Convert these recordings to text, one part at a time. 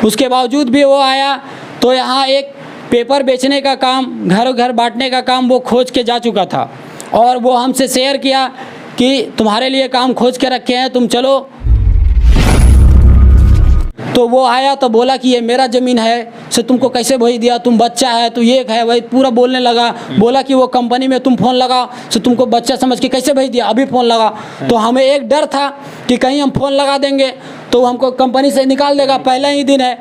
उसके बावजूद भी वो आया तो यहाँ एक पेपर बेचने का काम, घर घर बांटने का काम वो खोज के जा चुका था और वो हमसे शेयर किया कि तुम्हारे लिए काम खोज के रखे हैं, तुम चलो। तो वो आया तो बोला कि ये मेरा ज़मीन है, से तुमको कैसे भेज दिया, तुम बच्चा है, तो ये है वही पूरा बोलने लगा। बोला कि वो कंपनी में तुम फ़ोन लगा, से तुमको बच्चा समझ के कैसे भेज दिया, अभी फ़ोन लगा। तो हमें एक डर था कि कहीं हम फ़ोन लगा देंगे तो वो हमको कंपनी से निकाल देगा, पहला ही दिन है।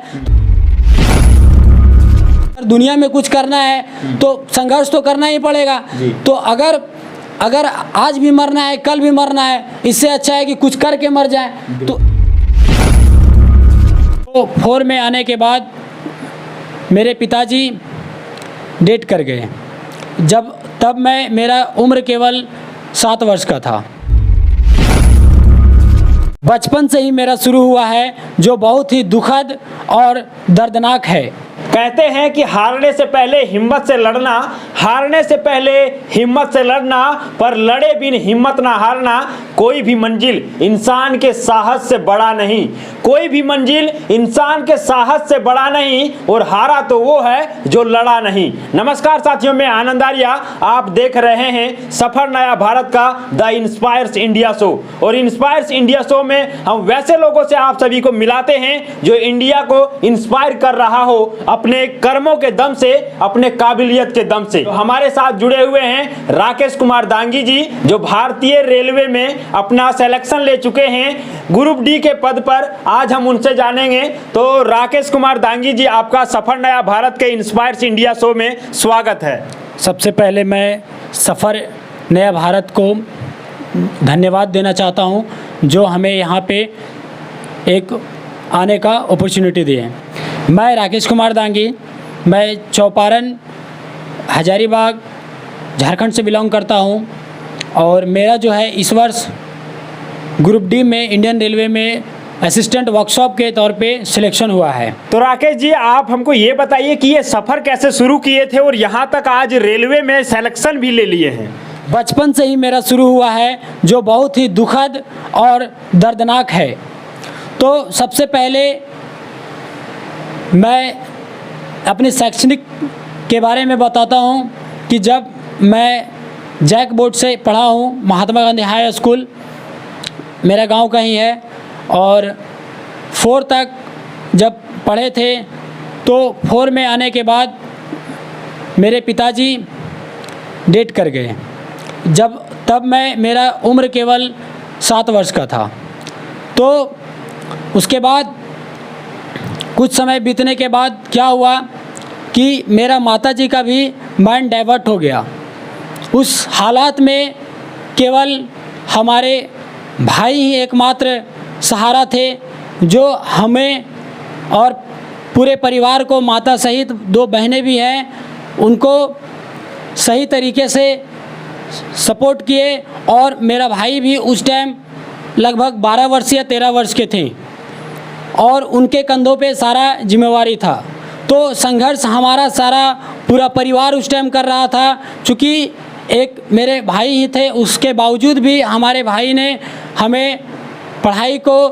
दुनिया में कुछ करना है तो संघर्ष तो करना ही पड़ेगा। तो अगर आज भी मरना है, कल भी मरना है, इससे अच्छा है कि कुछ करके मर जाए। तो 4 में आने के बाद मेरे पिताजी डेथ कर गए। तब मेरा उम्र केवल 7 वर्ष का था। बचपन से ही मेरा शुरू हुआ है जो बहुत ही दुखद और दर्दनाक है। कहते हैं कि हारने से पहले हिम्मत से लड़ना, हारने से पहले हिम्मत से लड़ना, पर लड़े बिन हिम्मत ना हारना। कोई भी मंजिल इंसान के साहस से बड़ा नहीं, कोई भी मंजिल इंसान के साहस से बड़ा नहीं, और हारा तो वो है जो लड़ा नहीं। नमस्कार साथियों, मैं आनंद आर्या, आप देख रहे हैं सफर नया भारत का द इंस्पायर्स इंडिया शो। और इंस्पायर्स इंडिया शो में हम वैसे लोगों से आप सभी को मिलाते हैं जो इंडिया को इंस्पायर कर रहा हो अपने कर्मों के दम से, अपने काबिलियत के दम से। तो हमारे साथ जुड़े हुए हैं राकेश कुमार दांगी जी, जो भारतीय रेलवे में अपना सिलेक्शन ले चुके हैं ग्रुप डी के पद पर। आज हम उनसे जानेंगे। तो राकेश कुमार दांगी जी, आपका सफर नया भारत के इंस्पायर्स इंडिया शो में स्वागत है। सबसे पहले मैं सफ़र नया भारत को धन्यवाद देना चाहता हूं जो हमें यहाँ पे एक आने का अपॉर्चुनिटी दी है। मैं राकेश कुमार दांगी, मैं चौपारण हजारीबाग झारखंड से बिलोंग करता हूं और मेरा जो है इस वर्ष ग्रुप डी में इंडियन रेलवे में असिस्टेंट वर्कशॉप के तौर पे सिलेक्शन हुआ है। तो राकेश जी, आप हमको ये बताइए कि ये सफ़र कैसे शुरू किए थे और यहाँ तक आज रेलवे में सिलेक्शन भी ले लिए हैं। बचपन से ही मेरा शुरू हुआ है जो बहुत ही दुखद और दर्दनाक है। तो सबसे पहले मैं अपने शैक्षणिक के बारे में बताता हूँ कि जब मैं जैक बोर्ड से पढ़ा हूँ, महात्मा गांधी हाई स्कूल मेरा गांव का ही है, और 4 तक जब पढ़े थे तो 4 में आने के बाद मेरे पिताजी डेथ कर गए। तब मेरा उम्र केवल 7 वर्ष का था। तो उसके बाद कुछ समय बीतने के बाद क्या हुआ कि मेरा माताजी का भी माइंड डाइवर्ट हो गया। उस हालात में केवल हमारे भाई ही एकमात्र सहारा थे जो हमें और पूरे परिवार को, माता सहित 2 बहनें भी हैं, उनको सही तरीके से सपोर्ट किए। और मेरा भाई भी उस टाइम लगभग 12 वर्ष या 13 वर्ष के थे और उनके कंधों पे सारा जिम्मेवारी था। तो संघर्ष हमारा सारा पूरा परिवार उस टाइम कर रहा था। चूँकि एक मेरे भाई ही थे, उसके बावजूद भी हमारे भाई ने हमें पढ़ाई को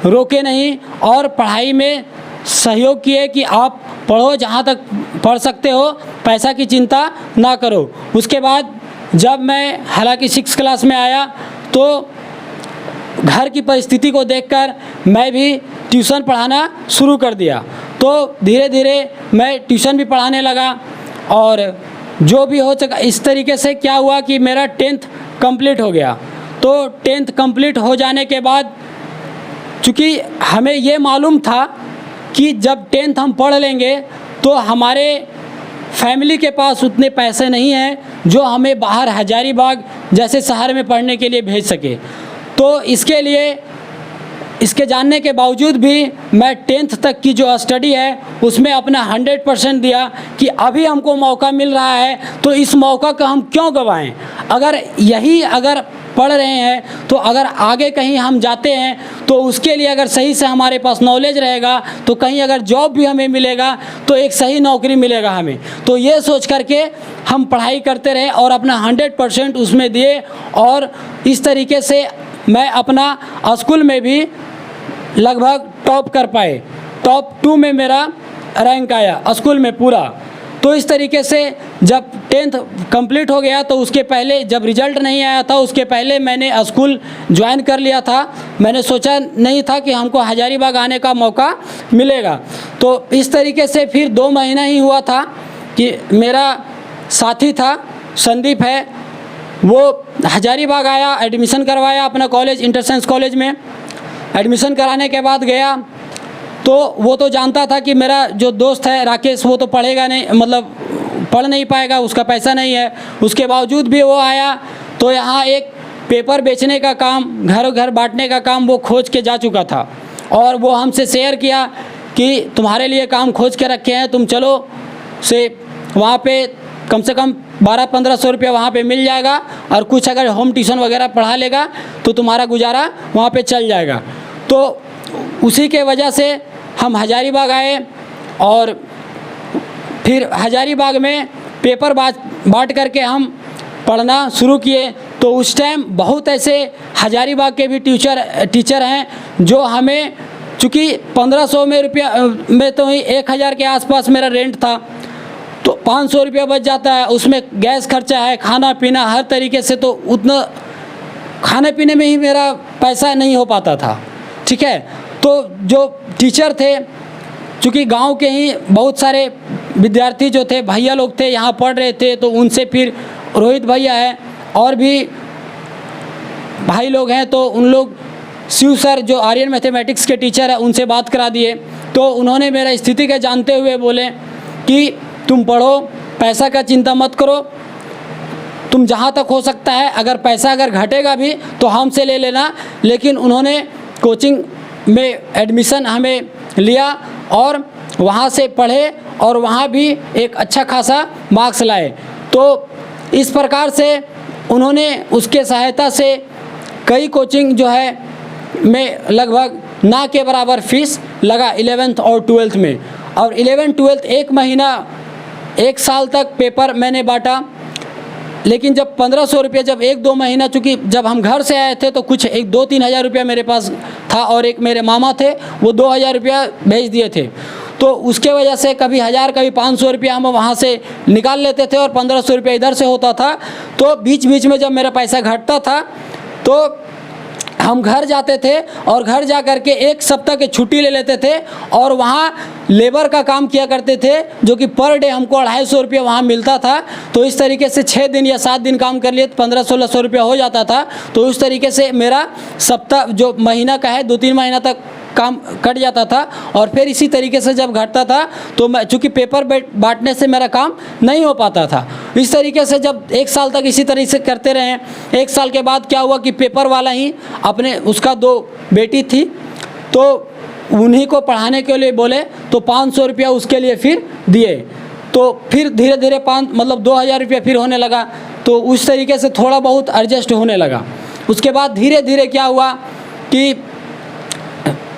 रोके नहीं और पढ़ाई में सहयोग किए कि आप पढ़ो, जहाँ तक पढ़ सकते हो, पैसा की चिंता ना करो। उसके बाद जब मैं हालांकि 6 क्लास में आया तो घर की परिस्थिति को देखकर मैं भी ट्यूशन पढ़ाना शुरू कर दिया। तो धीरे धीरे मैं ट्यूशन भी पढ़ाने लगा और जो भी हो सका, इस तरीके से क्या हुआ कि मेरा 10th कंप्लीट हो गया। तो 10th कंप्लीट हो जाने के बाद चूँकि हमें ये मालूम था कि जब 10th हम पढ़ लेंगे तो हमारे फैमिली के पास उतने पैसे नहीं हैं जो हमें बाहर हजारीबाग जैसे शहर में पढ़ने के लिए भेज सके। तो इसके लिए, इसके जानने के बावजूद भी मैं 10th तक की जो स्टडी है उसमें अपना 100% दिया कि अभी हमको मौका मिल रहा है तो इस मौका का हम क्यों गंवाएं। अगर पढ़ रहे हैं तो अगर आगे कहीं हम जाते हैं तो उसके लिए अगर सही से हमारे पास नॉलेज रहेगा तो कहीं अगर जॉब भी हमें मिलेगा तो एक सही नौकरी मिलेगा हमें। तो ये सोच करके हम पढ़ाई करते रहे और अपना 100% उसमें दिए और इस तरीके से मैं अपना स्कूल में भी लगभग टॉप कर पाए। टॉप 2 में मेरा रैंक आया स्कूल में पूरा। तो इस तरीके से जब 10th कंप्लीट हो गया तो उसके पहले जब रिज़ल्ट नहीं आया था उसके पहले मैंने स्कूल ज्वाइन कर लिया था। मैंने सोचा नहीं था कि हमको हजारीबाग आने का मौका मिलेगा। तो इस तरीके से फिर 2 महीना ही हुआ था कि मेरा साथी था संदीप है, वो हजारीबाग आया, एडमिशन करवाया अपना कॉलेज इंटर साइंस कॉलेज में। एडमिशन कराने के बाद गया तो वो तो जानता था कि मेरा जो दोस्त है राकेश वो तो पढ़ेगा नहीं, मतलब पढ़ नहीं पाएगा, उसका पैसा नहीं है। उसके बावजूद भी वो आया तो यहाँ एक पेपर बेचने का काम, घर घर बांटने का काम वो खोज के जा चुका था और वो हमसे शेयर किया कि तुम्हारे लिए काम खोज के रखे हैं, तुम चलो से वहाँ पे कम से कम 1200-1500 रुपया वहाँ पे मिल जाएगा और कुछ अगर होम ट्यूशन वगैरह पढ़ा लेगा तो तुम्हारा गुजारा वहाँ पे चल जाएगा। तो उसी के वजह से हम हजारीबाग आए और फिर हजारीबाग में पेपर बांट करके हम पढ़ना शुरू किए। तो उस टाइम बहुत ऐसे हजारीबाग के भी टीचर हैं जो हमें, चूँकि 1500 में रुपया में तो ही 1000 के आसपास मेरा रेंट था, तो 500 रुपया बच जाता है, उसमें गैस खर्चा है, खाना पीना हर तरीके से, तो उतना खाने पीने में ही मेरा पैसा नहीं हो पाता था। ठीक है, तो जो टीचर थे, चूँकि गांव के ही बहुत सारे विद्यार्थी जो थे, भैया लोग थे, यहाँ पढ़ रहे थे, तो उनसे फिर रोहित भैया है और भी भाई लोग हैं, तो उन लोग शिव सर जो आर्यन मैथमेटिक्स के टीचर है उनसे बात करा दिए। तो उन्होंने मेरा स्थिति के जानते हुए बोले कि तुम पढ़ो, पैसा का चिंता मत करो, तुम जहाँ तक हो सकता है अगर पैसा अगर घटेगा भी तो हमसे ले लेना। लेकिन उन्होंने कोचिंग में एडमिशन हमें लिया और वहाँ से पढ़े और वहाँ भी एक अच्छा खासा मार्क्स लाए। तो इस प्रकार से उन्होंने उसके सहायता से कई कोचिंग जो है में लगभग ना के बराबर फीस लगा 11th और 12th में। और 11th-12th 1 महीना 1 साल तक पेपर मैंने बांटा। लेकिन जब 1500 रुपये जब 1-2 महीना, चूँकि जब हम घर से आए थे तो कुछ 2-3 हज़ार रुपया मेरे पास था और एक मेरे मामा थे वो 2000 रुपया भेज दिए थे। तो उसके वजह से कभी 1000 कभी 500 रुपया हम वहाँ से निकाल लेते थे और 1500 रुपया इधर से होता था। तो बीच बीच में जब मेरा पैसा घटता था तो हम घर जाते थे और घर जा कर के 1 सप्ताह की छुट्टी ले लेते थे और वहाँ लेबर का काम किया करते थे, जो कि पर डे हमको 250 रुपया वहाँ मिलता था। तो इस तरीके से 6 दिन या 7 दिन काम कर लिए तो 1500-1600 रुपया हो जाता था। तो उस तरीके से मेरा सप्ताह जो महीना का है 2-3 महीना तक काम कट जाता था। और फिर इसी तरीके से जब घटता था तो मैं, चूँकि पेपर बांटने से मेरा काम नहीं हो पाता था, इस तरीके से जब 1 साल तक इसी तरीके से करते रहे। 1 साल के बाद क्या हुआ कि पेपर वाला ही अपने, उसका 2 बेटी थी तो उन्हीं को पढ़ाने के लिए बोले तो 500 रुपया उसके लिए फिर दिए। तो फिर धीरे धीरे 2000 रुपया फिर होने लगा। तो उस तरीके से थोड़ा बहुत एडजस्ट होने लगा। उसके बाद धीरे धीरे क्या हुआ कि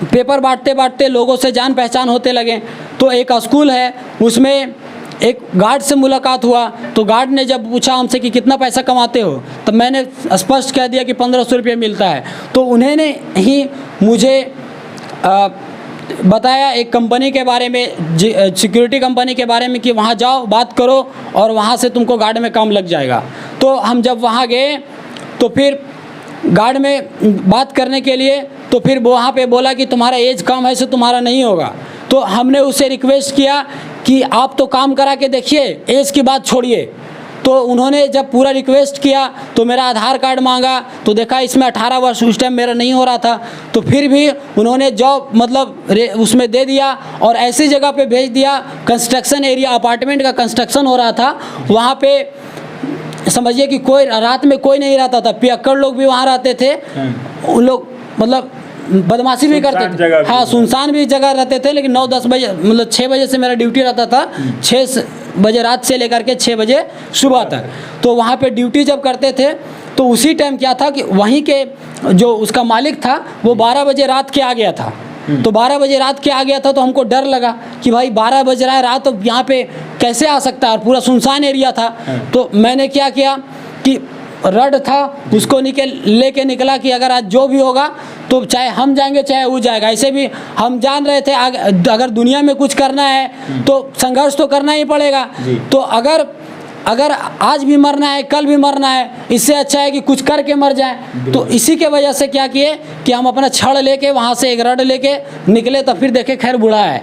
पेपर बांटते बांटते लोगों से जान पहचान होते लगे। तो एक स्कूल है उसमें एक गार्ड से मुलाकात हुआ। तो गार्ड ने जब पूछा हमसे कि कितना पैसा कमाते हो, तब मैंने स्पष्ट कह दिया कि 1500 रुपये मिलता है। तो उन्होंने ही मुझे बताया एक कंपनी के बारे में, सिक्योरिटी कंपनी के बारे में, कि वहाँ जाओ बात करो और वहाँ से तुमको गार्ड में काम लग जाएगा। तो हम जब वहाँ गए तो फिर गार्ड में बात करने के लिए, तो फिर वहाँ पे बोला कि तुम्हारा एज कम है, इससे तुम्हारा नहीं होगा। तो हमने उसे रिक्वेस्ट किया कि आप तो काम करा के देखिए, एज की बात छोड़िए। तो उन्होंने जब पूरा रिक्वेस्ट किया तो मेरा आधार कार्ड मांगा, तो देखा इसमें 18 वर्ष उस टाइम मेरा नहीं हो रहा था। तो फिर भी उन्होंने जॉब उसमें दे दिया और ऐसी जगह पे भेज दिया, कंस्ट्रक्शन एरिया, अपार्टमेंट का कंस्ट्रक्शन हो रहा था। वहाँ पे समझिए कि कोई रात में कोई नहीं रहता था, पियक्कड़ लोग भी वहाँ रहते थे। उन लोग बदमाशी भी करते थे, हाँ, सुनसान भी जगह रहते थे। लेकिन 9-10 बजे 6 बजे से मेरा ड्यूटी रहता था, 6 बजे रात से लेकर के 6 बजे सुबह तक। तो वहाँ पे ड्यूटी जब करते थे तो उसी टाइम क्या था कि वहीं के जो उसका मालिक था वो 12 बजे रात के आ गया था। तो 12 बजे रात के आ गया था तो हमको डर लगा कि भाई 12 बज रहा है रात, तो यहाँ पे कैसे आ सकता है, और पूरा सुनसान एरिया था। तो मैंने क्या किया कि रड था उसको लेके निकला कि अगर आज जो भी होगा तो चाहे हम जाएंगे चाहे वो जाएगा। ऐसे भी हम जान रहे थे अगर दुनिया में कुछ करना है तो संघर्ष तो करना ही पड़ेगा। तो अगर आज भी मरना है कल भी मरना है, इससे अच्छा है कि कुछ करके मर जाए। तो इसी के वजह से क्या किए कि हम अपना छड़ लेके वहाँ से एक रड लेके निकले। तो फिर देखे खैर बूढ़ा है,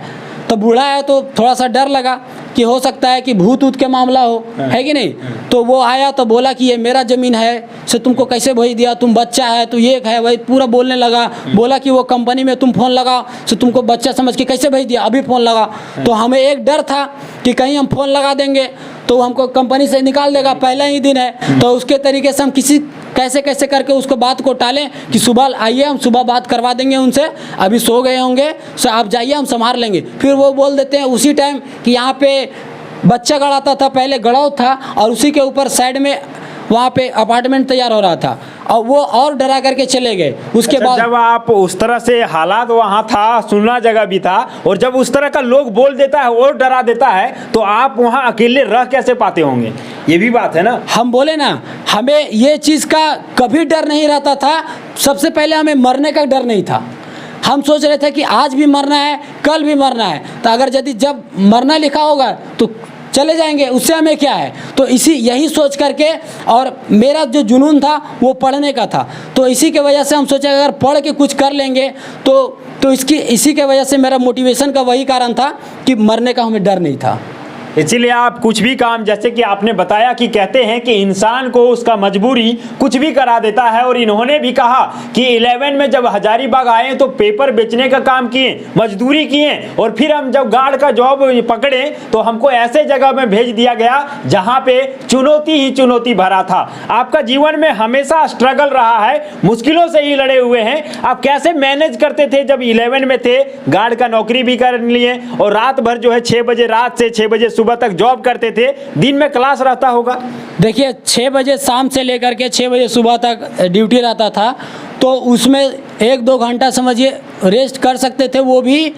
तो बूढ़ा है तो थोड़ा सा डर लगा कि हो सकता है कि भूत ऊत के मामला हो, है कि नहीं। तो वो आया तो बोला कि ये मेरा ज़मीन है, से तुमको कैसे भेज दिया, तुम बच्चा है तो ये है वही पूरा बोलने लगा। बोला कि वो कंपनी में तुम फ़ोन लगा से तुमको बच्चा समझ के कैसे भेज दिया, अभी फ़ोन लगा। तो हमें एक डर था कि कहीं हम फ़ोन लगा देंगे तो हमको कंपनी से निकाल देगा, पहला ही दिन है। तो उसके तरीके से हम कैसे करके उसको बात को टालें कि सुबह आइए हम सुबह बात करवा देंगे उनसे, अभी सो गए होंगे सो आप जाइए हम संभाल लेंगे। फिर वो बोल देते हैं उसी टाइम कि यहाँ पे बच्चा गड़ाता था, पहले गड़ाव था और उसी के ऊपर साइड में वहाँ पे अपार्टमेंट तैयार हो रहा था और वो और डरा करके चले गए। उसके बाद जब आप उस तरह से हालात वहाँ था, सुनना जगह भी था, और जब उस तरह का लोग बोल देता है और डरा देता है तो आप वहाँ अकेले रह कैसे पाते होंगे, ये भी बात है ना। हम बोले ना हमें ये चीज़ का कभी डर नहीं रहता था। सबसे पहले हमें मरने का डर नहीं था। हम सोच रहे थे कि आज भी मरना है कल भी मरना है, तो अगर यदि जब मरना लिखा होगा तो चले जाएंगे, उससे हमें क्या है। तो यही सोच करके, और मेरा जो जुनून था वो पढ़ने का था, तो इसी के वजह से हम सोचे अगर पढ़ के कुछ कर लेंगे तो इसी के वजह से मेरा मोटिवेशन का वही कारण था कि मरने का हमें डर नहीं था। इसीलिए आप कुछ भी काम, जैसे कि आपने बताया कि कहते हैं कि इंसान को उसका मजबूरी कुछ भी करा देता है। और इन्होंने भी कहा कि 11 में जब हजारीबाग आए तो पेपर बेचने का काम किए, मजदूरी किए, और फिर हम जब गार्ड का जॉब पकड़े तो हमको ऐसे जगह में भेज दिया गया जहां पे चुनौती ही चुनौती भरा था। आपका जीवन में हमेशा स्ट्रगल रहा है, मुश्किलों से ही लड़े हुए हैं। आप कैसे मैनेज करते थे जब 11 में थे, गार्ड का नौकरी भी कर लिए और रात भर जो है 6 बजे रात से 6 बजे सुबह तक जॉब करते थे, दिन में क्लास रहता होगा। देखिए 6 बजे शाम से लेकर के 6 बजे सुबह तक ड्यूटी रहता था, तो उसमें 1-2 घंटा समझिए रेस्ट कर सकते थे, वो भी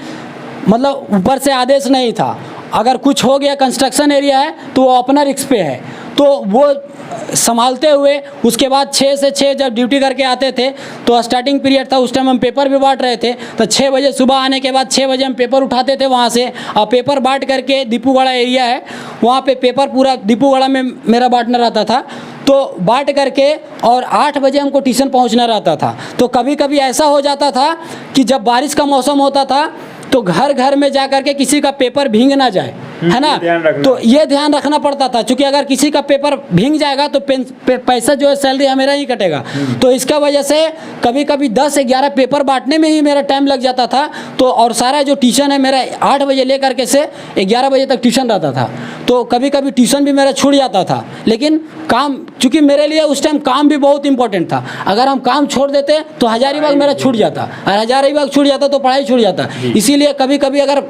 मतलब ऊपर से आदेश नहीं था। अगर कुछ हो गया, कंस्ट्रक्शन एरिया है तो वो अपना रिस्क पे है, तो वो संभालते हुए उसके बाद 6 से 6 जब ड्यूटी करके आते थे तो स्टार्टिंग पीरियड था, उस टाइम हम पेपर भी बांट रहे थे। तो 6 बजे सुबह आने के बाद 6 बजे हम पेपर उठाते थे वहाँ से, और पेपर बांट करके दीपूगढ़ा एरिया है वहाँ पे पेपर पूरा दीपूगढ़ा में मेरा बांटना रहता था, तो बांट करके और 8 बजे हमको ट्यूशन पहुँचना रहता था। तो कभी कभी ऐसा हो जाता था कि जब बारिश का मौसम होता था तो घर घर में जा करके किसी का पेपर भीग ना जाए, है ना, तो ये ध्यान रखना पड़ता था, क्योंकि अगर किसी का पेपर भीग जाएगा तो पैसा जो है सैलरी हमेरा ही कटेगा। तो इसका वजह से कभी कभी 10-11 पेपर बांटने में ही मेरा टाइम लग जाता था। तो और सारा जो ट्यूशन है मेरा 8 बजे ले करके से 11 बजे तक ट्यूशन रहता था, तो कभी कभी ट्यूशन भी मेरा छूट जाता था। लेकिन काम, चूँकि मेरे लिए उस टाइम काम भी बहुत इंपॉर्टेंट था, अगर हम काम छोड़ देते तो हजारीबाग मेरा छूट जाता, और हजारीबाग छूट जाता तो पढ़ाई छूट जाता। इसीलिए कभी कभी अगर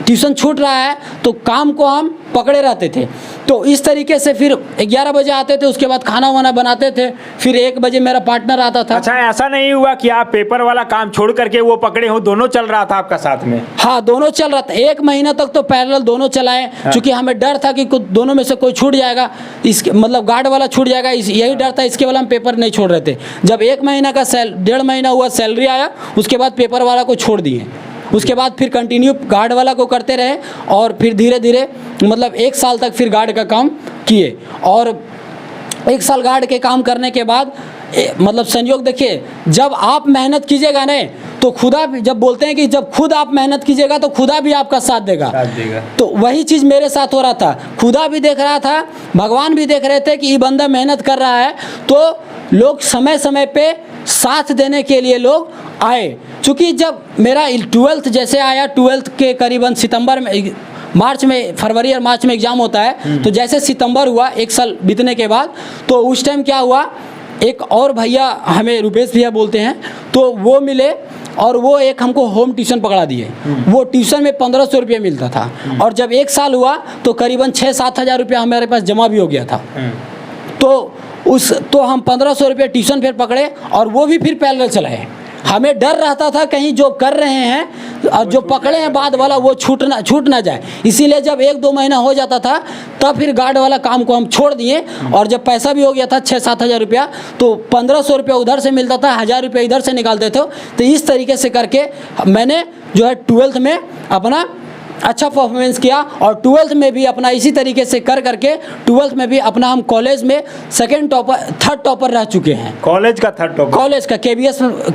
ट्यूशन छूट रहा है तो काम को हम पकड़े रहते थे। तो इस तरीके से फिर 11 बजे आते थे, उसके बाद खाना वाना बनाते थे, फिर 1 बजे मेरा पार्टनर आता था। अच्छा, ऐसा नहीं हुआ कि आप पेपर वाला काम छोड़ करके वो पकड़े हो, दोनों चल रहा था आपका साथ में? हाँ, दोनों चल रहा था। 1 महीना तक तो पैरेलल दोनों चलाए, क्योंकि हमें डर था कि दोनों में से कोई छूट जाएगा, इसके मतलब गार्ड वाला छूट जाएगा, यही डर था। इसके वाला हम पेपर नहीं छोड़ रहे थे। जब 1 महीना का 1.5 महीना हुआ, सैलरी आया, उसके बाद पेपर वाला को छोड़ दिए। उसके बाद फिर कंटिन्यू गार्ड वाला को करते रहे, और फिर धीरे धीरे मतलब 1 साल तक फिर गार्ड का काम किए। और 1 साल गार्ड के काम करने के बाद मतलब संयोग देखिए, जब आप मेहनत कीजिएगा ना तो खुदा भी, जब बोलते हैं कि जब खुद आप मेहनत कीजिएगा तो खुदा भी आपका साथ देगा। तो वही चीज़ मेरे साथ हो रहा था। खुदा भी देख रहा था, भगवान भी देख रहे थे कि ये बंदा मेहनत कर रहा है, तो लोग समय समय पे साथ देने के लिए लोग आए। चूँकि जब मेरा 12th जैसे आया, 12th के करीबन सितंबर में, मार्च में, फरवरी और मार्च में एग्ज़ाम होता है, तो जैसे सितंबर हुआ 1 साल बीतने के बाद, तो उस टाइम क्या हुआ, एक और भैया, हमें रुपेश भैया बोलते हैं, तो वो मिले और वो एक हमको होम ट्यूशन पकड़ा दिए। वो ट्यूशन में 1500 रुपये मिलता था, और जब 1 साल हुआ तो करीबन 6-7 हज़ार रुपया हमारे पास जमा भी हो गया था। तो हम 1500 रुपये ट्यूशन फिर पकड़े, और वो भी फिर पैरेलल चलाए। हमें डर रहता था कहीं जो कर रहे हैं और जो पकड़े हैं बाद वाला वो छूट ना जाए, इसीलिए जब 1-2 महीना हो जाता था तब फिर गार्ड वाला काम को हम छोड़ दिए। और जब पैसा भी हो गया था 6-7 हज़ार रुपया, तो 1500 रुपया उधर से मिलता था, 1000 रुपया इधर से निकालते थे। तो इस तरीके से करके मैंने जो है 12th में अपना अच्छा परफॉर्मेंस किया, और 12th में भी अपना इसी तरीके से कर करके 12th में भी अपना हम कॉलेज में 3rd टॉपर रह चुके हैं। कॉलेज का 3rd टॉपर, कॉलेज का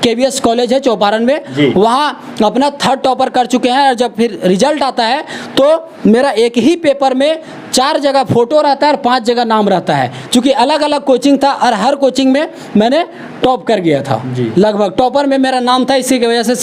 KBS कॉलेज है चौपारण में, वहाँ अपना 3rd टॉपर कर चुके हैं। और जब फिर रिजल्ट आता है तो मेरा एक ही पेपर में 4 जगह फोटो रहता है और 5 जगह नाम रहता है, क्योंकि अलग अलग कोचिंग था और हर कोचिंग में मैंने टॉप कर गया था। लगभग टॉपर में मेरा नाम था, इसी की वजह से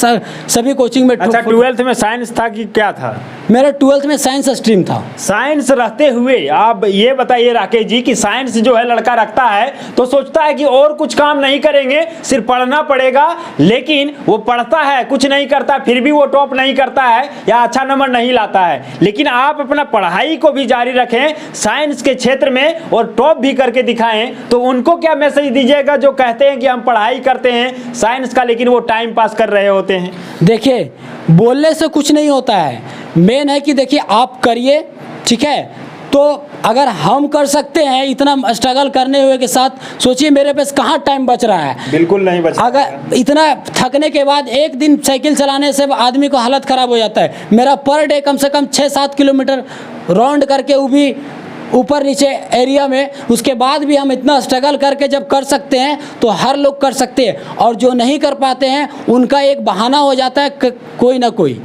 सभी कोचिंग में। अच्छा, 12th में साइंस था कि क्या था? मेरा 12th में साइंस स्ट्रीम था। साइंस रहते हुए आप ये बताइए राकेश जी कि साइंस जो है लड़का रखता है तो सोचता है कि और कुछ काम नहीं करेंगे, सिर्फ पढ़ना पड़ेगा, लेकिन वो पढ़ता है, कुछ नहीं करता, फिर भी वो टॉप नहीं करता है या अच्छा नंबर नहीं लाता है। लेकिन आप अपना पढ़ाई को भी जारी रखें साइंस के क्षेत्र में और टॉप भी करके दिखाएं, तो उनको क्या मैसेज दीजिएगा जो कहते हैं कि हम पढ़ाई करते हैं साइंस का लेकिन वो टाइम पास कर रहे होते हैं? देखिए, बोलने से कुछ नहीं होता है, मेन है कि देखिए आप करिए, ठीक है। तो अगर हम कर सकते हैं इतना स्ट्रगल करने हुए के साथ, सोचिए मेरे पास कहाँ टाइम बच रहा है। बिल्कुल नहीं बच रहा। अगर इतना थकने के बाद एक दिन साइकिल चलाने से आदमी को हालत ख़राब हो जाता है। मेरा पर डे कम से कम 6-7 किलोमीटर राउंड करके वो भी ऊपर नीचे एरिया में, उसके बाद भी हम इतना स्ट्रगल करके जब कर सकते हैं तो हर लोग कर सकते हैं। और जो नहीं कर पाते हैं उनका एक बहाना हो जाता है, कोई ना कोई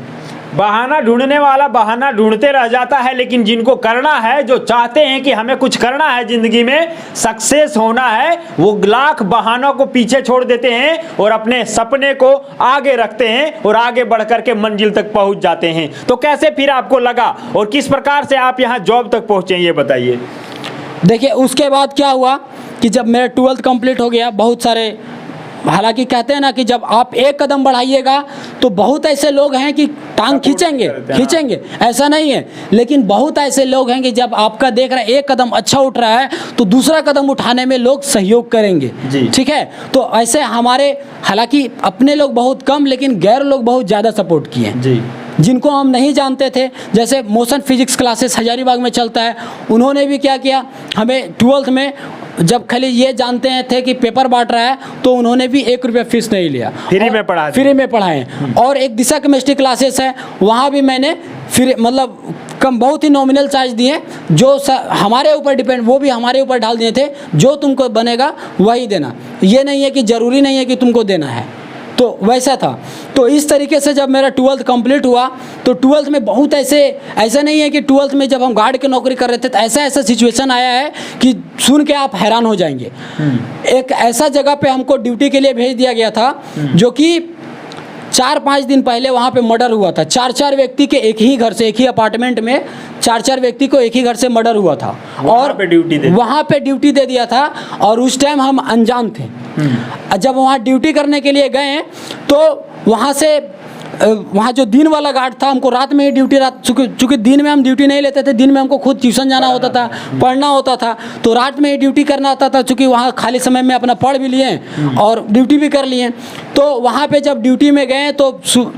बहाना ढूंढने वाला बहाना ढूंढते रह जाता है। लेकिन जिनको करना है, जो चाहते हैं कि हमें कुछ करना है जिंदगी में, सक्सेस होना है, वो लाख बहानों को पीछे छोड़ देते हैं और अपने सपने को आगे रखते हैं और आगे बढ़ करके मंजिल तक पहुंच जाते हैं। तो कैसे फिर आपको लगा और किस प्रकार से आप यहाँ जॉब तक पहुंचे, ये बताइए। देखिए, उसके बाद क्या हुआ कि जब मेरा 12th कंप्लीट हो गया, बहुत सारे, हालांकि कहते हैं ना कि जब आप एक कदम बढ़ाइएगा तो बहुत ऐसे लोग हैं कि टांग खींचेंगे, ऐसा नहीं है। लेकिन बहुत ऐसे लोग हैं कि जब आपका देख रहा है एक कदम अच्छा उठ रहा है तो दूसरा कदम उठाने में लोग सहयोग करेंगे, ठीक है। तो ऐसे हमारे, हालांकि अपने लोग बहुत कम लेकिन गैर लोग बहुत ज़्यादा सपोर्ट किए जी, जिनको हम नहीं जानते थे। जैसे मोशन फिजिक्स क्लासेस हजारीबाग में चलता है, उन्होंने भी क्या किया, हमें 12th में जब खाली ये जानते हैं थे कि पेपर बांट रहा है तो उन्होंने भी 1 रुपया फीस नहीं लिया, फ्री में पढ़ाए। और एक दिशा केमिस्ट्री क्लासेस है, वहाँ भी मैंने फ्री, मतलब कम, बहुत ही नॉमिनल चार्ज दिए, जो हमारे ऊपर डिपेंड, वो भी हमारे ऊपर डाल दिए थे, जो तुमको बनेगा वही देना, ये नहीं है कि ज़रूरी नहीं है कि तुमको देना है। तो वैसा था। तो इस तरीके से जब मेरा 12th कंप्लीट हुआ तो 12th में बहुत ऐसा नहीं है कि 12th में जब हम गार्ड की नौकरी कर रहे थे तो ऐसा सिचुएशन आया है कि सुन के आप हैरान हो जाएंगे। एक ऐसा जगह पे हमको ड्यूटी के लिए भेज दिया गया था जो कि 4-5 दिन पहले वहाँ पे मर्डर हुआ था। 4-4 व्यक्ति के एक ही घर से, एक ही अपार्टमेंट में 4-4 व्यक्ति को एक ही घर से मर्डर हुआ था और वहाँ पे ड्यूटी दे दिया था। और उस टाइम हम अनजान थे। जब वहाँ ड्यूटी करने के लिए गए तो वहाँ जो दिन वाला गार्ड था, हमको रात में ही ड्यूटी, चूँकि दिन में हम ड्यूटी नहीं लेते थे, दिन में हमको खुद ट्यूशन जाना होता था, पढ़ना होता था, तो रात में ही ड्यूटी करना होता था। चूँकि वहाँ खाली समय में अपना पढ़ भी लिए और ड्यूटी भी कर लिए। तो वहाँ पे जब ड्यूटी में गए तो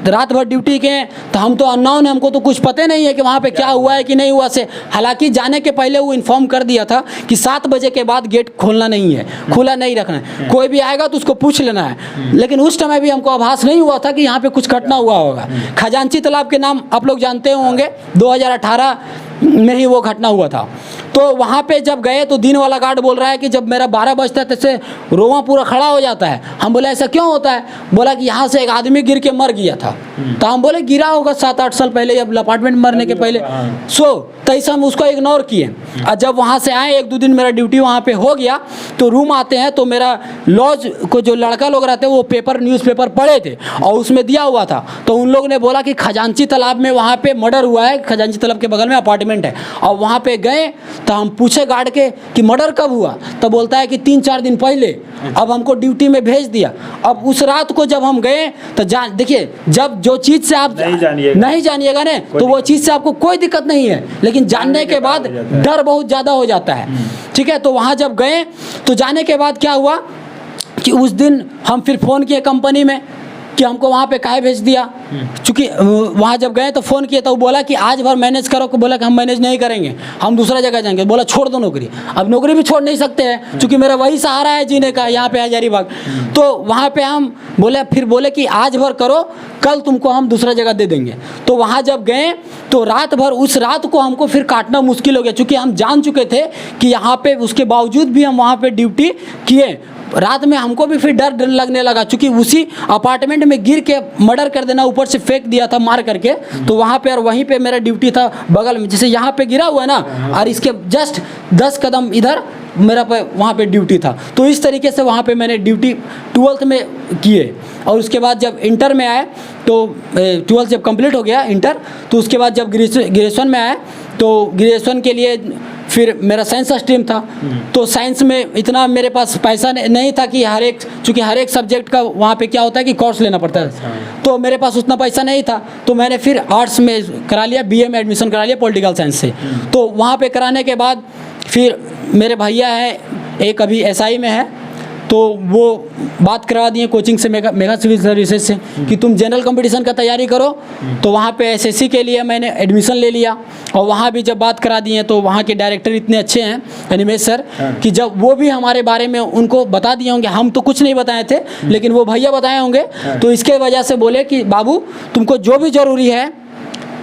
रात भर ड्यूटी गए तो हम तो अननोन है, हमको तो कुछ पता नहीं है कि वहाँ पे क्या हुआ है कि नहीं हुआ से। हालांकि जाने के पहले वो इन्फॉर्म कर दिया था कि 7 बजे के बाद गेट खोलना नहीं है, खुला नहीं रखना है, कोई भी आएगा तो उसको पूछ लेना है। लेकिन उस समय भी हमको आभास नहीं हुआ था कि यहाँ पे कुछ घटना हुआ होगा। खजांची तालाब के नाम आप लोग जानते होंगे, 2018 में ही वो घटना हुआ था। तो वहाँ पे जब गए तो दिन वाला गार्ड बोल रहा है कि जब मेरा 12 बजता है तैसे रोवा पूरा खड़ा हो जाता है। हम बोले ऐसा क्यों होता है? बोला कि यहाँ से एक आदमी गिर के मर गया था। तो हम बोले गिरा होगा 7-8 साल पहले, जब अपार्टमेंट मरने के पहले। तैसे हम उसको इग्नोर किए। और जब वहाँ से आए 1-2 दिन मेरा ड्यूटी वहाँ पे हो गया तो रूम आते हैं तो मेरा लॉज को जो लड़का लोग रहते हैं वो न्यूज़पेपर पढ़े थे और उसमें दिया हुआ था। तो उन लोगों ने बोला कि खजांची तालाब में वहाँ पे मर्डर हुआ है, खजांची तालाब के बगल में अपार्टमेंट है। और वहाँ पे गए तो हम पूछे गार्ड के कि मर्डर कब हुआ? तो बोलता है कि 3-4 दिन पहले। अब हमको ड्यूटी में भेज दिया। अब उस रात को जब हम गए तो देखिए, जब जो चीज़ से आप नहीं जानिएगा ना तो वो चीज़ से आपको कोई दिक्कत नहीं है, लेकिन जानने के बाद डर बहुत ज़्यादा हो जाता है। ठीक है, तो वहाँ जब गए तो जाने के बाद क्या हुआ कि उस दिन हम फिर फ़ोन किए कंपनी में कि हमको वहाँ पे काहे भेज दिया। चूँकि वहाँ जब गए तो फ़ोन किया तो वो बोला कि आज भर मैनेज करो, को बोला कि हम मैनेज नहीं करेंगे, हम दूसरा जगह जाएंगे। बोला छोड़ दो नौकरी। अब नौकरी भी छोड़ नहीं सकते हैं, चूँकि मेरा वही सहारा है जीने का यहाँ पे हजारीबाग। तो वहाँ पे हम बोले कि आज भर करो, कल तुमको हम दूसरा जगह दे देंगे। तो वहाँ जब गए तो रात भर, उस रात को हमको फिर काटना मुश्किल हो गया, क्योंकि हम जान चुके थे कि यहाँ पे, उसके बावजूद भी हम वहाँ पे ड्यूटी किए। रात में हमको भी फिर डर लगने लगा, क्योंकि उसी अपार्टमेंट में गिर के मर्डर कर देना, ऊपर से फेंक दिया था मार करके। तो वहाँ पे, और वहीं पे मेरा ड्यूटी था बगल में, जैसे यहाँ पे गिरा हुआ है ना, और इसके जस्ट 10 कदम इधर मेरा पे वहाँ पे ड्यूटी था। तो इस तरीके से वहाँ पे मैंने ड्यूटी 12th में किए। और उसके बाद जब इंटर में आए तो 12th जब कंप्लीट हो गया इंटर, तो उसके बाद जब ग्रेजुएशन में आए तो ग्रेजुएशन के लिए फिर मेरा साइंस स्ट्रीम था। तो साइंस में इतना मेरे पास पैसा नहीं था कि चूँकि हर एक सब्जेक्ट का वहाँ पे क्या होता है कि कोर्स लेना पड़ता है, तो मेरे पास उतना पैसा नहीं था। तो मैंने फिर आर्ट्स में करा लिया, BA में एडमिशन करा लिया पॉलिटिकल साइंस से। तो वहाँ पे कराने के बाद फिर मेरे भैया हैं, एक अभी SI में है, तो वो बात करवा दिए कोचिंग से, मेगा सिविल सर्विसेज से, कि तुम जनरल कंपटीशन का तैयारी करो। तो वहाँ पे SSC के लिए मैंने एडमिशन ले लिया। और वहाँ भी जब बात करा दिए तो वहाँ के डायरेक्टर इतने अच्छे हैं अनिमेश सर, कि जब वो भी हमारे बारे में उनको बता दिए होंगे, हम तो कुछ नहीं बताए थे लेकिन वो भैया बताए होंगे। तो इसके वजह से बोले कि बाबू तुमको जो भी ज़रूरी है,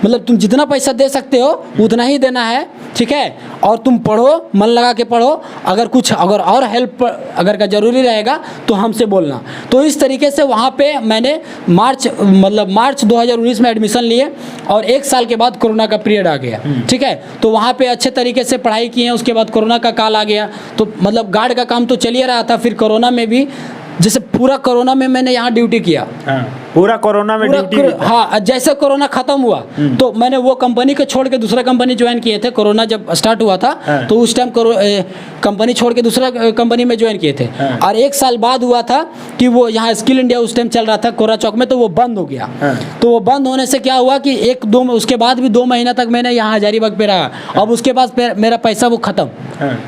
मतलब तुम जितना पैसा दे सकते हो उतना ही देना है, ठीक है, और तुम पढ़ो, मन लगा के पढ़ो, अगर और हेल्प अगर का ज़रूरी रहेगा तो हमसे बोलना। तो इस तरीके से वहाँ पे मैंने मार्च 2019 में एडमिशन लिए, और 1 साल के बाद कोरोना का पीरियड आ गया, ठीक है। तो वहाँ पे अच्छे तरीके से पढ़ाई किए। उसके बाद कोरोना का काल आ गया, तो मतलब गार्ड का काम तो चल ही रहा था। फिर कोरोना में भी, जैसे पूरा कोरोना में मैंने यहाँ ड्यूटी किया, पूरा कोरोना में ड्यूटी। हाँ, जैसे कोरोना खत्म हुआ तो मैंने वो कंपनी को छोड़ के दूसरा कंपनी ज्वाइन किए थे। कोरोना जब स्टार्ट हुआ था तो उस टाइम कंपनी छोड़ के दूसरा कंपनी में ज्वाइन किए थे। और 1 साल बाद हुआ था कि वो यहाँ स्किल इंडिया उस टाइम चल रहा था कोरा चौक में, तो वो बंद हो गया। तो वो बंद होने से क्या हुआ कि उसके बाद भी 2 महीना तक मैंने यहाँ हजारीबाग पे रहा। अब उसके बाद मेरा पैसा वो खत्म,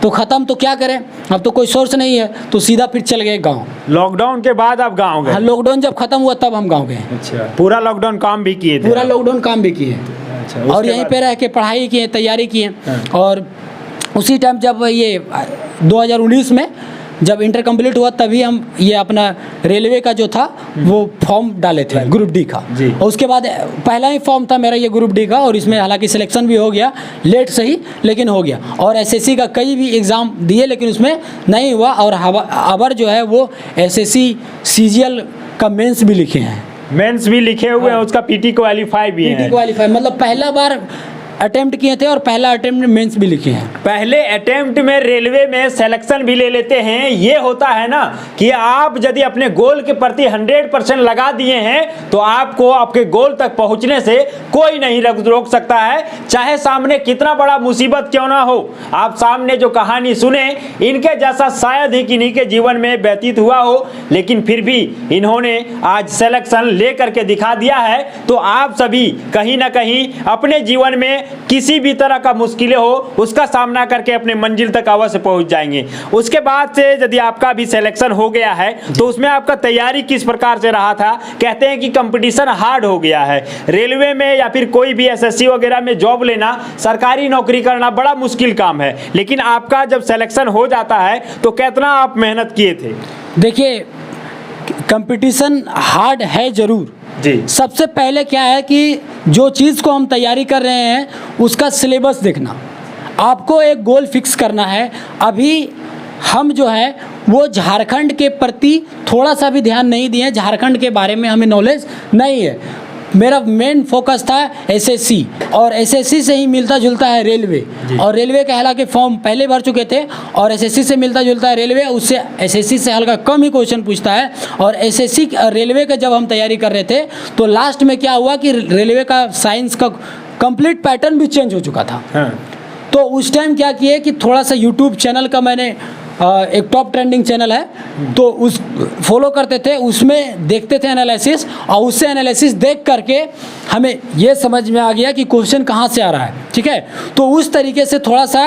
तो खत्म तो क्या करें, अब तो कोई सोर्स नहीं है, तो सीधा फिर चल गए गाँव। लॉकडाउन के बाद आप गाँव गए? हाँ, लॉकडाउन जब खत्म हुआ तब हम गाँव गए। अच्छा, पूरा लॉकडाउन काम भी किए थे? पूरा लॉकडाउन काम भी किए। अच्छा, और यहीं पे रह के पढ़ाई किए, तैयारी किए। और उसी टाइम जब ये 2019 में जब इंटर कंप्लीट हुआ, तभी हम ये अपना रेलवे का जो था वो फॉर्म डाले थे, ग्रुप डी का। और उसके बाद पहला ही फॉर्म था मेरा ये ग्रुप डी का, और इसमें हालांकि सिलेक्शन भी हो गया, लेट सही लेकिन हो गया। और SSC का कई भी एग्ज़ाम दिए लेकिन उसमें नहीं हुआ। और अबर जो है वो SSC CGL का मेंस भी लिखे हैं, मेंस भी लिखे हुए हैं, उसका PT क्वालिफाई भी है। PT क्वालिफाई मतलब पहला बार अटेम्प्ट किए थे, और पहला अटेम्प्ट में मेंस भी लिखे हैं। पहले अटेम्प्ट में रेलवे में सिलेक्शन भी ले लेते हैं। ये होता है ना कि आप यदि अपने गोल के प्रति 100% लगा दिए हैं तो आपको आपके गोल तक पहुंचने से कोई नहीं रोक सकता है, चाहे सामने कितना बड़ा मुसीबत क्यों ना हो। आप सामने जो कहानी सुने, इनके जैसा शायद ही किन्हीं के जीवन में व्यतीत हुआ हो, लेकिन फिर भी इन्होंने आज सिलेक्शन ले करके दिखा दिया है। तो आप सभी कहीं ना कहीं अपने जीवन में किसी भी तरह का मुश्किलें हो उसका सामना करके अपने मंजिल तक अवश्य पहुंच जाएंगे। उसके बाद से यदि आपका भी सिलेक्शन हो गया है तो उसमें आपका तैयारी किस प्रकार से रहा था? कहते हैं कि कंपटीशन हार्ड हो गया है रेलवे में, या फिर कोई भी SSC वगैरह में जॉब लेना, सरकारी नौकरी करना बड़ा मुश्किल काम है। लेकिन आपका जब सिलेक्शन हो जाता है तो कितना आप मेहनत किए थे? देखिए, कंपटीशन हार्ड है ज़रूर जी। सबसे पहले क्या है कि जो चीज़ को हम तैयारी कर रहे हैं उसका सिलेबस देखना, आपको एक गोल फिक्स करना है। अभी हम जो है वो झारखंड के प्रति थोड़ा सा भी ध्यान नहीं दिए, झारखंड के बारे में हमें नॉलेज नहीं है। मेरा मेन फोकस था SSC, और SSC से ही मिलता जुलता है रेलवे, और रेलवे का हालांकि फॉर्म पहले भर चुके थे, और SSC से मिलता जुलता है रेलवे, उससे SSC से हल्का कम ही क्वेश्चन पूछता है। और SSC रेलवे का जब हम तैयारी कर रहे थे तो लास्ट में क्या हुआ कि रेलवे का साइंस का कंप्लीट पैटर्न भी चेंज हो चुका था। तो उस टाइम क्या किए कि थोड़ा सा यूट्यूब चैनल का मैंने एक टॉप ट्रेंडिंग चैनल है तो उस फॉलो करते थे, उसमें देखते थे एनालिसिस, और उससे एनालिसिस देख करके हमें ये समझ में आ गया कि क्वेश्चन कहाँ से आ रहा है, ठीक है। तो उस तरीके से थोड़ा सा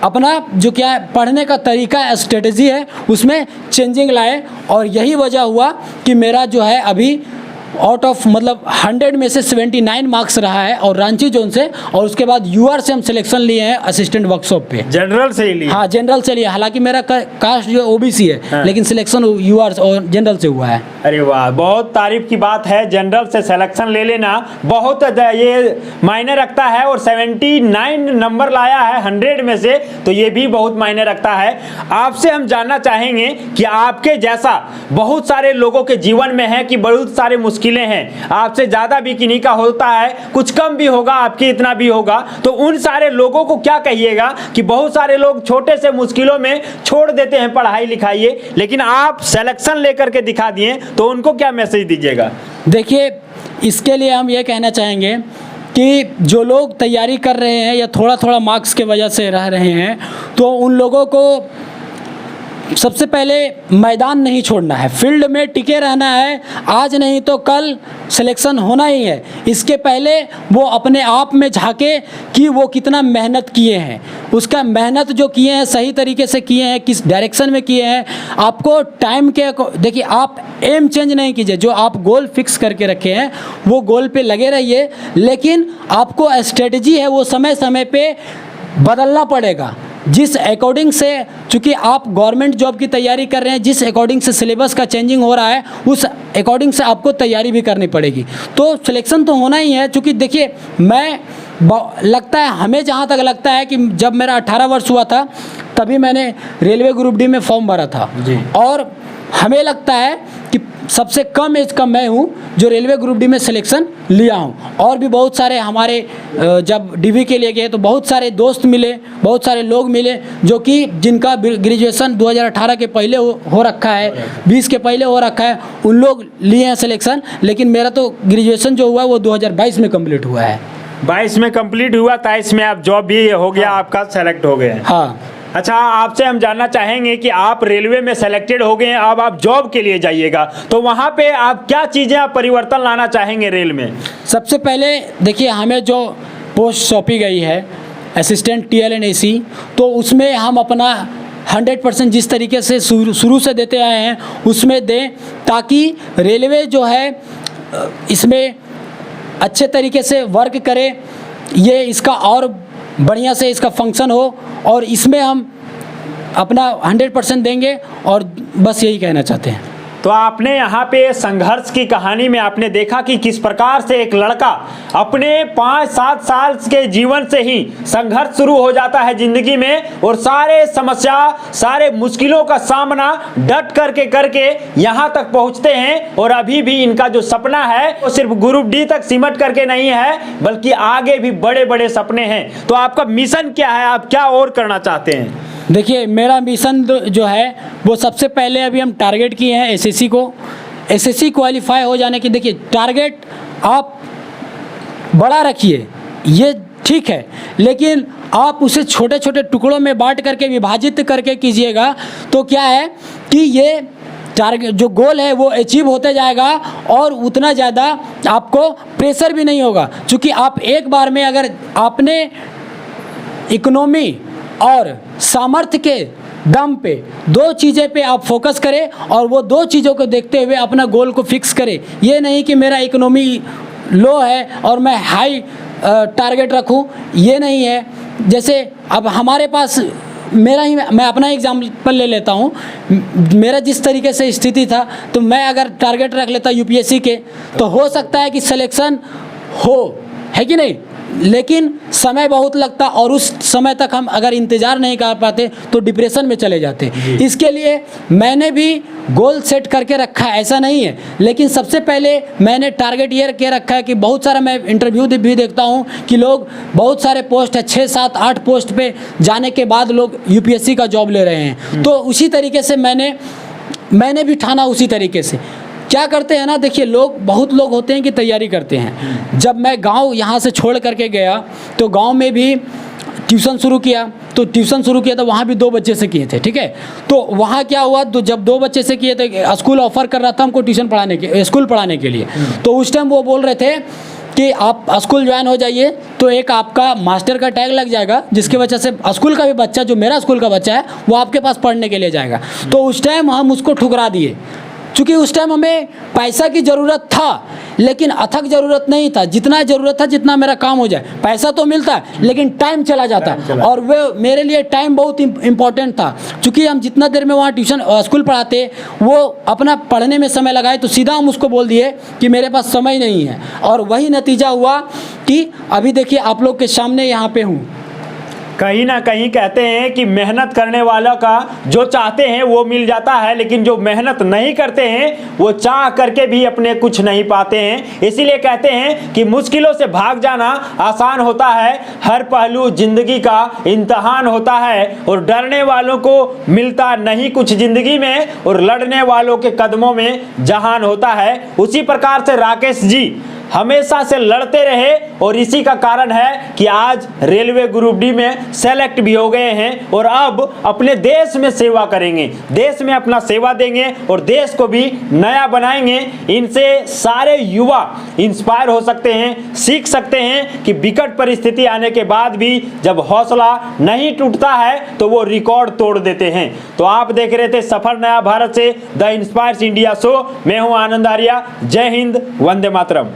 अपना जो क्या है पढ़ने का तरीका स्ट्रेटजी है उसमें चेंजिंग लाए, और यही वजह हुआ कि मेरा जो है अभी आउट ऑफ मतलब 100 में से 79 मार्क्स रहा है, और रांची जोन से, और उसके बाद यूआर से हम सिलेक्शन लिए हैं असिस्टेंट वर्कशॉप पे। जनरल से ही लिए? हाँ, जनरल से लिया। हालांकि मेरा कास्ट जो ओबीसी है, हाँ। लेकिन सिलेक्शन यूआर और जनरल से हुआ है। अरे वाह, बहुत तारीफ की बात है। जनरल से सिलेक्शन ले लेना बहुत ये मायने रखता है, और 79 नंबर लाया है 100 में से, तो ये भी बहुत मायने रखता है। आपसे हम जानना चाहेंगे कि आपके जैसा बहुत सारे लोगों के जीवन में है कि बहुत सारे मुश्किलें हैं, आपसे ज़्यादा भी किन्हीं का होता है, कुछ कम भी होगा, आपकी इतना भी होगा, तो उन सारे लोगों को क्या कहिएगा कि बहुत सारे लोग छोटे से मुश्किलों में छोड़ देते हैं पढ़ाई लिखाई, लेकिन आप सिलेक्शन लेकर के दिखा दिए, तो उनको क्या मैसेज दीजिएगा? देखिए, इसके लिए हम ये कहना चाहेंगे कि जो लोग तैयारी कर रहे हैं या थोड़ा थोड़ा मार्क्स के वजह से रह रहे हैं, तो उन लोगों को सबसे पहले मैदान नहीं छोड़ना है, फील्ड में टिके रहना है। आज नहीं तो कल सिलेक्शन होना ही है। इसके पहले वो अपने आप में झांके कि वो कितना मेहनत किए हैं, उसका मेहनत जो किए हैं सही तरीके से किए हैं, किस डायरेक्शन में किए हैं। आपको टाइम के देखिए, आप एम चेंज नहीं कीजिए, जो आप गोल फिक्स करके रखे हैं वो गोल पे लगे रहिए, लेकिन आपको स्ट्रेटजी है वो समय समय पे बदलना पड़ेगा। जिस अकॉर्डिंग से, चूँकि आप गवर्नमेंट जॉब की तैयारी कर रहे हैं, जिस अकॉर्डिंग से सिलेबस का चेंजिंग हो रहा है, उस अकॉर्डिंग से आपको तैयारी भी करनी पड़ेगी। तो सिलेक्शन तो होना ही है। चूँकि देखिए, लगता है हमें, जहाँ तक लगता है कि जब मेरा 18 वर्ष हुआ था तभी मैंने रेलवे ग्रुप डी में फॉर्म भरा था जी। और हमें लगता है कि सबसे कम एज का मैं हूँ जो रेलवे ग्रुप डी में सिलेक्शन लिया हूँ। और भी बहुत सारे हमारे जब डीवी के लिए गए तो बहुत सारे दोस्त मिले, बहुत सारे लोग मिले जो कि जिनका ग्रेजुएशन 2018 के पहले हो रखा है, 20 के पहले हो रखा है, उन लोग लिए हैं सिलेक्शन। लेकिन मेरा तो ग्रेजुएशन जो हुआ वो 2022 में कंप्लीट हुआ है। 22 में कंप्लीट हुआ, 23 में आप जॉब भी हो गया, आपका सेलेक्ट हो गए। हाँ। अच्छा, आपसे हम जानना चाहेंगे कि आप रेलवे में सेलेक्टेड हो गए हैं, अब आप जॉब के लिए जाइएगा, तो वहाँ पे आप क्या चीज़ें आप परिवर्तन लाना चाहेंगे रेल में? सबसे पहले देखिए, हमें जो पोस्ट सौंपी गई है असिस्टेंट TL and AC, तो उसमें हम अपना 100% जिस तरीके से शुरू से देते आए हैं उसमें दें, ताकि रेलवे जो है इसमें अच्छे तरीके से वर्क करे, ये इसका और बढ़िया से इसका फंक्शन हो, और इसमें हम अपना 100% देंगे। और बस यही कहना चाहते हैं। तो आपने यहाँ पे संघर्ष की कहानी में आपने देखा कि किस प्रकार से एक लड़का अपने 5-7 साल के जीवन से ही संघर्ष शुरू हो जाता है जिंदगी में, और सारे समस्या, सारे मुश्किलों का सामना डट करके करके यहाँ तक पहुँचते हैं। और अभी भी इनका जो सपना है वो सिर्फ ग्रुप डी तक सिमट करके नहीं है, बल्कि आगे भी बड़े बड़े सपने हैं। तो आपका मिशन क्या है, आप क्या और करना चाहते हैं? देखिए, मेरा मिशन जो है वो सबसे पहले अभी हम टारगेट किए हैं SSC को। SSC क्वालिफाई हो जाने की, देखिए टारगेट आप बड़ा रखिए, ये ठीक है, लेकिन आप उसे छोटे छोटे टुकड़ों में बांट करके विभाजित करके कीजिएगा, तो क्या है कि ये टारगेट जो गोल है वो अचीव होते जाएगा, और उतना ज़्यादा आपको प्रेशर भी नहीं होगा। क्योंकि आप एक बार में अगर आपने इकोनॉमी और सामर्थ्य के दम पे 2 चीज़ें पे आप फोकस करें, और वो 2 चीज़ों को देखते हुए अपना गोल को फिक्स करें। ये नहीं कि मेरा इकोनॉमी लो है और मैं हाई टारगेट रखूं, ये नहीं है। जैसे अब हमारे पास मैं अपना एग्जाम्पल ले लेता हूँ। मेरा जिस तरीके से स्थिति था, तो मैं अगर टारगेट रख लेता UPSC के, तो हो सकता है कि सिलेक्शन है कि नहीं, लेकिन समय बहुत लगता, और उस समय तक हम अगर इंतज़ार नहीं कर पाते तो डिप्रेशन में चले जाते। इसके लिए मैंने भी गोल सेट करके रखा है, ऐसा नहीं है, लेकिन सबसे पहले मैंने टारगेट ये के रखा है कि बहुत सारा मैं इंटरव्यू भी देखता हूँ कि लोग बहुत सारे पोस्ट है, 6, 7, 8 पोस्ट पे जाने के बाद लोग UPSC का जॉब ले रहे हैं। तो उसी तरीके से मैंने भी ठाना उसी तरीके से। क्या करते हैं ना, देखिए, बहुत लोग होते हैं कि तैयारी करते हैं। जब मैं गांव यहाँ से छोड़ करके गया तो गांव में भी ट्यूशन शुरू किया, तो वहाँ भी 2 बच्चे से किए थे, ठीक है। तो वहाँ क्या हुआ, तो जब 2 बच्चे से किए तो स्कूल ऑफर कर रहा था हमको स्कूल पढ़ाने के लिए। तो उस टाइम वो बोल रहे थे कि आप स्कूल ज्वाइन हो जाइए, तो एक आपका मास्टर का टैग लग जाएगा, जिसकी वजह से स्कूल का भी बच्चा, जो मेरा स्कूल का बच्चा है, वो आपके पास पढ़ने के लिए जाएगा। तो उस टाइम हम उसको ठुकरा दिए। चूँकि उस टाइम हमें पैसा की ज़रूरत था, लेकिन अथक ज़रूरत नहीं था, जितना ज़रूरत था जितना मेरा काम हो जाए। पैसा तो मिलता है लेकिन टाइम चला जाता है, और वो मेरे लिए टाइम बहुत इम्पोर्टेंट था। चूँकि हम जितना देर में वहाँ ट्यूशन स्कूल पढ़ाते, वो अपना पढ़ने में समय लगाए, तो सीधा हम उसको बोल दिए कि मेरे पास समय नहीं है, और वही नतीजा हुआ कि अभी देखिए आप लोग के सामने यहाँ पे हूँ। कहीं ना कहीं कहते हैं कि मेहनत करने वालों का जो चाहते हैं वो मिल जाता है, लेकिन जो मेहनत नहीं करते हैं वो चाह करके भी अपने कुछ नहीं पाते हैं। इसीलिए कहते हैं कि मुश्किलों से भाग जाना आसान होता है, हर पहलू जिंदगी का इम्तिहान होता है, और डरने वालों को मिलता नहीं कुछ जिंदगी में, और लड़ने वालों के कदमों में जहान होता है। उसी प्रकार से राकेश जी हमेशा से लड़ते रहे, और इसी का कारण है कि आज रेलवे ग्रुप डी में सेलेक्ट भी हो गए हैं, और अब अपने देश में सेवा करेंगे, देश में अपना सेवा देंगे और देश को भी नया बनाएंगे। इनसे सारे युवा इंस्पायर हो सकते हैं, सीख सकते हैं कि विकट परिस्थिति आने के बाद भी जब हौसला नहीं टूटता है तो वो रिकॉर्ड तोड़ देते हैं। तो आप देख रहे थे सफर नया भारत से द इंस्पायर्स इंडिया शो। मैं हूं आनंद आर्या। जय हिंद, वंदे मातरम।